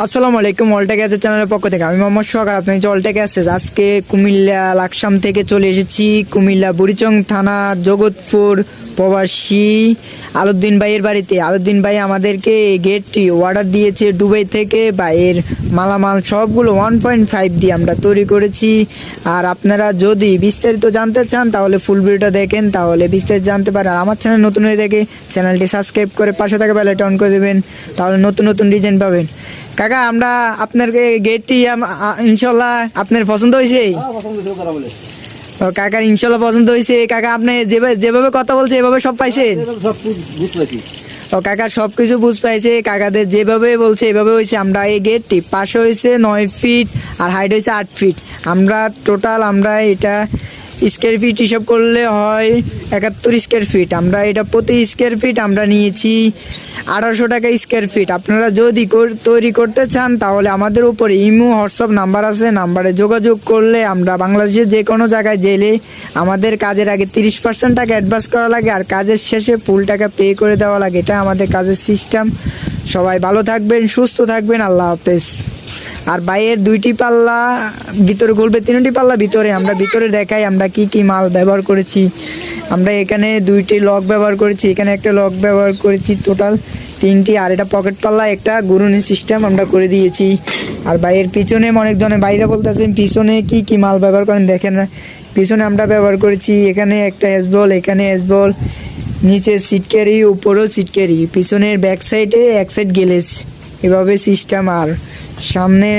আসসালামু আলাইকুম। অলটেক অ্যাসেস চ্যানেলের পক্ষ থেকে আমি মোহাম্মদ সোহাগ। আপনি হচ্ছে অলটেক অ্যাসেস। আজকে কুমিল্লা লাকসাম থেকে চলে এসেছি কুমিল্লা বুড়িচং থানা জগৎপুর প্রবাসী আলুদ্দিন ভাইয়ের বাড়িতে। আলুদ্দিন ভাই আমাদেরকে এই গেটটি অর্ডার দিয়েছে দুবাই থেকে। ভাইয়ের মালামাল সবগুলো 1.5 দিয়ে আমরা তৈরি করেছি। আর আপনারা যদি বিস্তারিত জানতে চান তাহলে ফুল ভিডিওটা দেখেন, তাহলে বিস্তারিত জানতে পারেন। আর আমার চ্যানেল নতুন হয়ে থাকে চ্যানেলটি সাবস্ক্রাইব করে পাশে থাকা বেল আইকন অন করে দেবেন, তাহলে নতুন নতুন ডিজাইন পাবেন। কাকা আমরা আপনার গেটটি ইনশাল্লাহ আপনার পছন্দ হয়েছে? ও কাকা ইনশাল্লাহ পছন্দ হয়েছে। কাকা আপনি যেভাবে কথা বলছে এভাবে সব পাইছেন? ও কাকা সব কিছু বুঝ পাইছে। কাকাদের যেভাবে বলছে এভাবে হয়েছে। আমরা এই গেটটি পাশে হয়েছে 9 ফিট আর হাইট হয়েছে 8 ফিট। আমরা টোটাল এটা স্কোয়ার ফিট হিসাব করলে হয় 71 স্কোয়ার ফিট। আমরা এটা প্রতি স্কোয়ার ফিট আমরা নিয়েছি 1800 টাকা স্কোয়ার ফিট। আপনারা যদি তৈরি করতে চান তাহলে আমাদের উপরে ইমো হোয়াটসঅ্যাপ নাম্বার আছে, নাম্বারে যোগাযোগ করলে আমরা বাংলাদেশের যে কোনো জায়গায় গেলে আমাদের কাজের আগে 30% টাকা অ্যাডভান্স করা লাগে আর কাজের শেষে ফুল টাকা পে করে দেওয়া লাগে। এটা আমাদের কাজের সিস্টেম। সবাই ভালো থাকবেন, সুস্থ থাকবেন, আল্লাহ হাফেজ। আর বাইরের 2টি পাল্লা ভিতরে খুলবে, 3টি পাল্লা ভিতরে। আমরা ভিতরে দেখাই আমরা কি কি মাল ব্যবহার করেছি। আমরা এখানে 2টি লক ব্যবহার করেছি, এখানে একটা লক ব্যবহার করেছি, টোটাল 3টি। আর এটা পকেট পাল্লা একটা গুরুনি সিস্টেম আমরা করে দিয়েছি। আর বাইরের পিছনে অনেকজনে বাইরে বলতেছেন পিছনে কি কি মাল ব্যবহার করেন দেখেন। পিছনে আমরা ব্যবহার করেছি এখানে একটা এসবল, এখানে এসবল, নিচে সিট ক্যারি, উপরেও সিট ক্যারি, পিছনের ব্যাক সাইডে এক সাইড গ্যালেজ, এভাবে সিস্টেম। আর সামনে